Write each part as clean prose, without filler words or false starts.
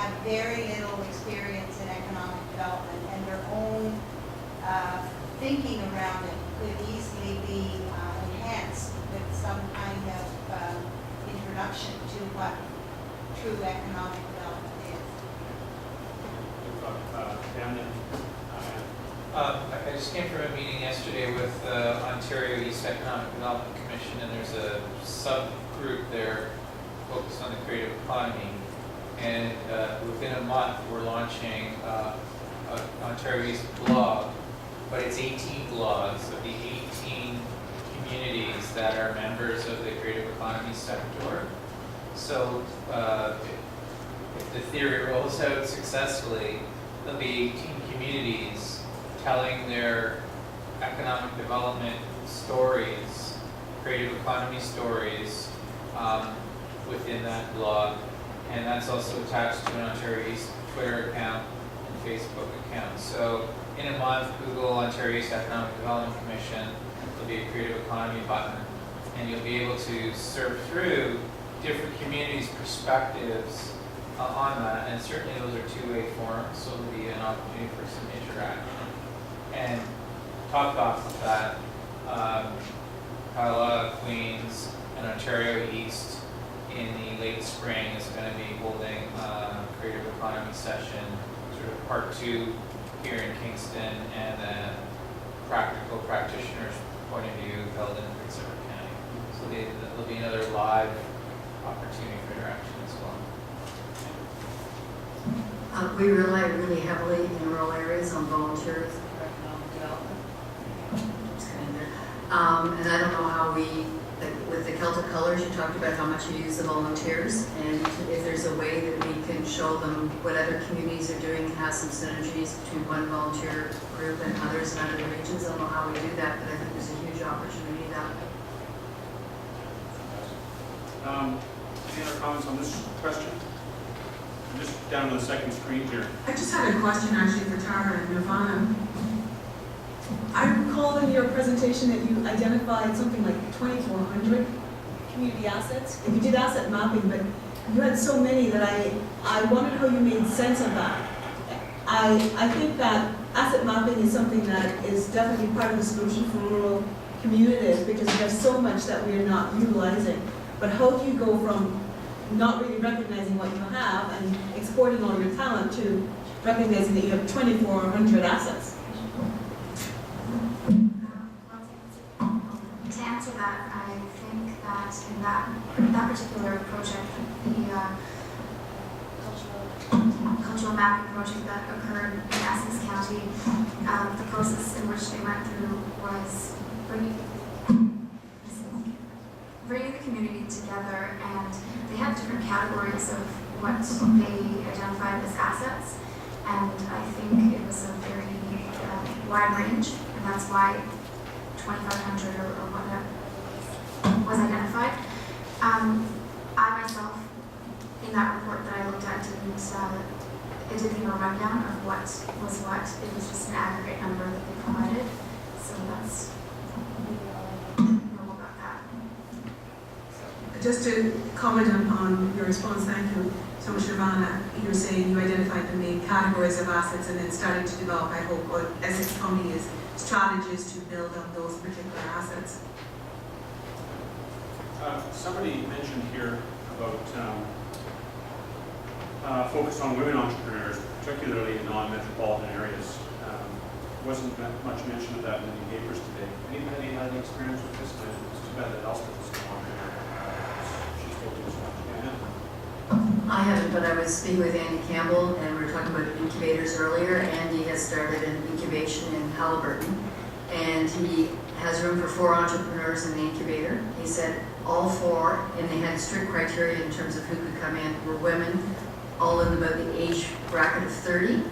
have very little experience in economic development, and their own thinking around it could easily be enhanced with some kind of introduction to what true economic development is. I just came from a meeting yesterday with Ontario East Economic Development Commission, and there's a subgroup there focused on the creative economy. And within a month, we're launching Ontario East blog, but it's 18 blogs of the 18 communities that are members of the creative economy sector. So if the theory rolls out successfully, there'll be 18 communities telling their economic development stories, creative economy stories within that blog. And that's also attached to an Ontario East Twitter account and Facebook account. So in a month, Google Ontario East Economic Development Commission, there'll be a creative economy button, and you'll be able to surf through different communities' perspectives on that. And certainly those are two-way forums, so there'll be an opportunity for some interaction. And topped off of that, Kaila, Queens, and Ontario East in the late spring is going to be holding a creative economy session, sort of part 2 here in Kingston, and a practical practitioner's point of view held in Prince Edward County. So there'll be another live opportunity for interaction as well. We rely really heavily in rural areas on volunteers for economic development. And I don't know how we, like with the Celtic Colours, you talked about how much you use the volunteers, and if there's a way that we can show them what other communities are doing and have some synergies between one volunteer group and others in other regions. I don't know how we do that, but I think there's a huge opportunity that way. Any other comments on this question? I'm just down to the second screen here. I just had a question actually for Tara and Nirvana. I recall in your presentation that you identified something like 2,400 community assets. And you did asset mapping, but you had so many that I wondered how you made sense of that. I think that asset mapping is something that is definitely part of the solution for rural communities, because there's so much that we're not utilizing. But how do you go from not really recognizing what you have and exporting all your talent to recognizing that you have 2,400 assets? To answer that, I think that in that particular project, the cultural mapping project that occurred in Essex County, the process in which they went through was bringing the community together, and they had different categories of what they identified as assets, and I think it was a very wide range, and that's why 2,500 or whatever was identified. I myself, in that report that I looked at, it didn't give a rundown of what was what. It was just an aggregate number that they provided. So that's normal about that. Just to comment on your response, thank you so much, Nirvana. You were saying you identified the main categories of assets and then started to develop, I hope, what Essex County is strategies to build on those particular assets. Somebody mentioned here about focus on women entrepreneurs, particularly in non-metropolitan areas. Wasn't much mention of that in any papers today. Anybody had any experience with this? It's too bad that Elspeth is no longer here. She's spoken as much. Yeah. I haven't, but I was speaking with Andy Campbell, and we were talking about incubators earlier. Andy has started an incubation in Halliburton, and he has room for 4 entrepreneurs in the incubator. He said all 4, and they had strict criteria in terms of who could come in, were women, all in about the age bracket of 30.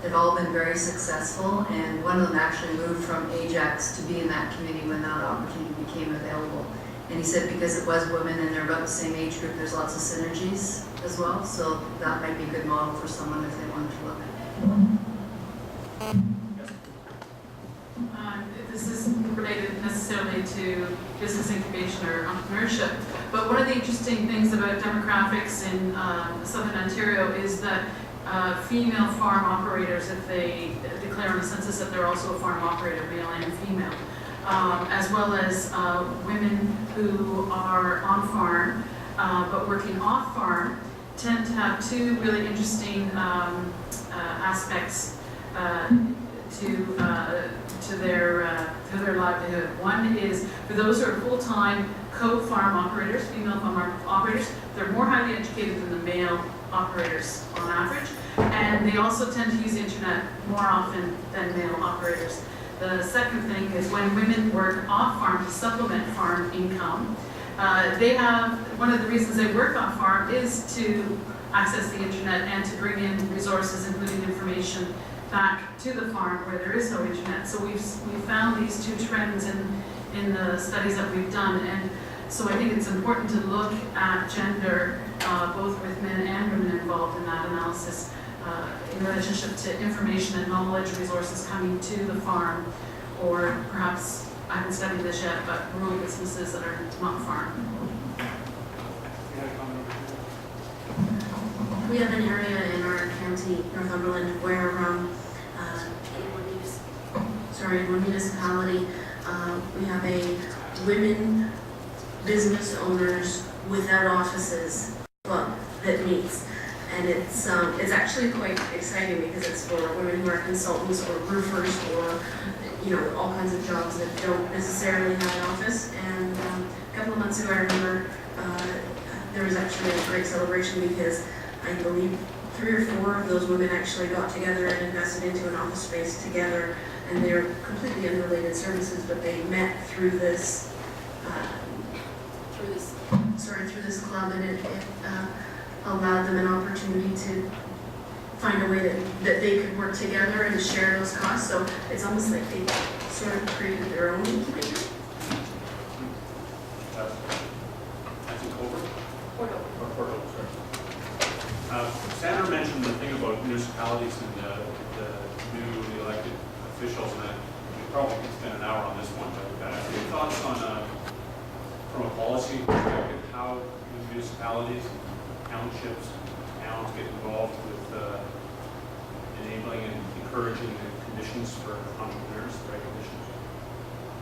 They've all been very successful, and one of them actually moved from Ajax to be in that committee when that opportunity became available. And he said because it was women and they're about the same age group, there's lots of synergies as well, so that might be a good model for someone if they wanted to look at it. This isn't related necessarily similarly to business incubation or entrepreneurship. But one of the interesting things about demographics in Southern Ontario is that female farm operators, if they declare on the census that they're also a farm operator, male and female, as well as women who are on farm but working off farm, tend to have two really interesting aspects to their livelihood. One is for those who are full-time co-farm operators, female farm operators, they're more highly educated than the male operators on average, and they also tend to use the internet more often than male operators. The second thing is when women work off farm to supplement farm income, they have, one of the reasons they work off farm is to access the internet and to bring in resources, including information, back to the farm where there is no internet. So we've found these two trends in the studies that we've done, and so I think it's important to look at gender, both with men and women involved in that analysis, in relationship to information and knowledge resources coming to the farm, or perhaps, I haven't studied this yet, but rural businesses that are not farm. We have an area in our county, Northumberland, where in one municipality, we have a women business owners without offices club that meets. And it's actually quite exciting because it's for women who are consultants or roofers or, all kinds of jobs that don't necessarily have an office. And a couple of months ago, I remember there was actually a great celebration because I believe 3 or 4 of those women actually got together and invested into an office space together, and they're completely unrelated services, but they met through this club, and it allowed them an opportunity to find a way that they could work together and share those costs. So it's almost like they sort of created their own incubator. That's in Cobra? Portal, sorry. Sandra mentioned the thing about municipalities and the newly elected officials, and we probably could spend an hour on this one, but any thoughts on, from a policy perspective, how municipalities, townships, towns get involved with enabling and encouraging the conditions for entrepreneurs, the right conditions?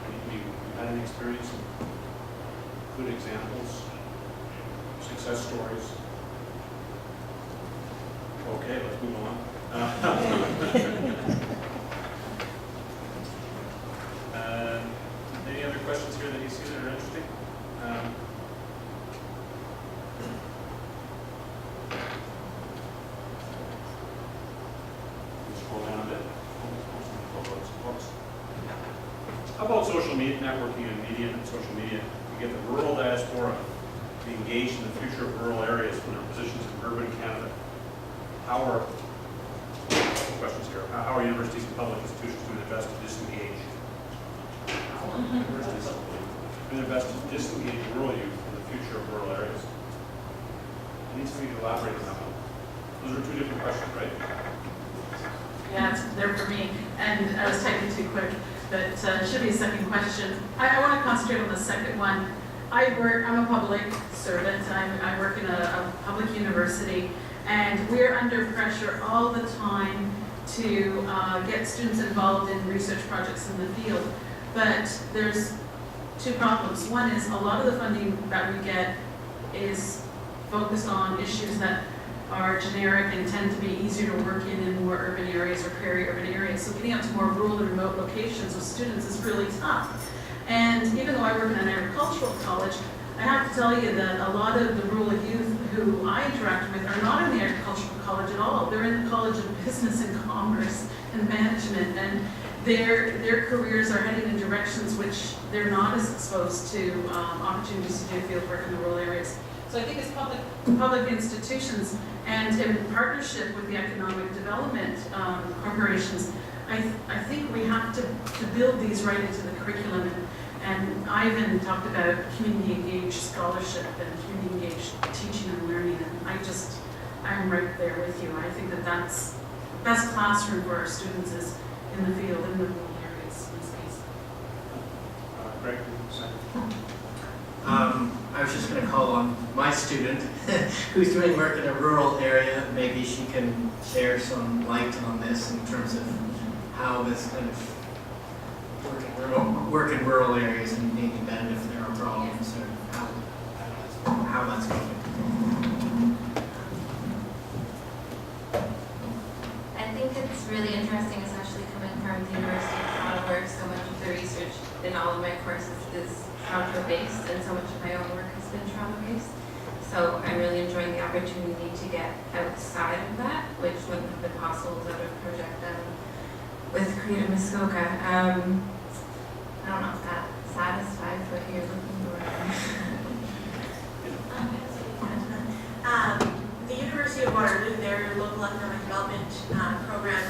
Have you had any experience, good examples, success stories? Okay, let's move on. Any other questions here that you see that are interesting? Scroll down a bit. How about social media, networking and media and social media? We get the rural diaspora to be engaged in the future of rural areas from their positions in urban Canada. How are questions here? How are universities and public institutions doing their best to disengage? Universities doing their best to disengage rural youth in the future of rural areas. It needs to be elaborated on that one. Those are 2 different questions, right? Yeah, it's there for me, and I was typing too quick, but it should be a second question. I want to concentrate on the second one. I'm a public servant, I work in a public university, and we're under pressure all the time to get students involved in research projects in the field. But there's 2 problems. One is a lot of the funding that we get is focused on issues that are generic and tend to be easier to work in more urban areas or peri-urban areas. So getting out to more rural and remote locations with students is really tough. And even though I work in an agricultural college, I have to tell you that a lot of the rural youth who I interact with are not in the agricultural college at all. They're in the College of Business and Commerce and Management, and their careers are heading in directions which they're not as exposed to opportunities to do field work in the rural areas. So I think as public institutions and in partnership with the economic development corporations, I think we have to build these right into the curriculum. And Ivan talked about community engaged scholarship and community engaged teaching and learning, and I'm right there with you. I think that's the best classroom for our students is in the field, in the rural areas in this case. Greg? was just going to call on my student who's doing work in a rural area. Maybe she can share some light on this in terms of how this kind of work in rural areas and maybe bend if there are problems or how that's going. I think it's really interesting, especially coming from the University of Toronto, where so much of the research in all of my courses is Toronto-based, and so much of my own work has been Toronto-based. So I'm really enjoying the opportunity to get outside of that, which wouldn't have been possible without a project with Creative Muskoka. I don't know if that satisfies what you're looking for. The University of Waterloo, their local economic development program,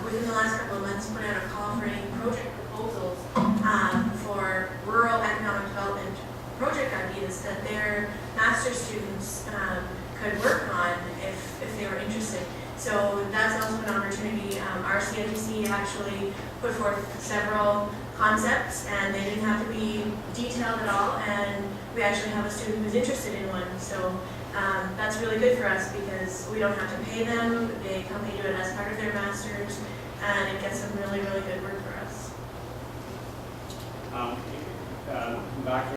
within the last couple of months put out a call for any project proposals for rural economic development project ideas that their master's students could work on if they were interested. So that's also an opportunity. Our CNDC actually put forth several concepts, and they didn't have to be detailed at all, and we actually have a student who's interested in one. So that's really good for us because we don't have to pay them. They come, they do it as part of their master's, and it gets some really, really good work for us. Back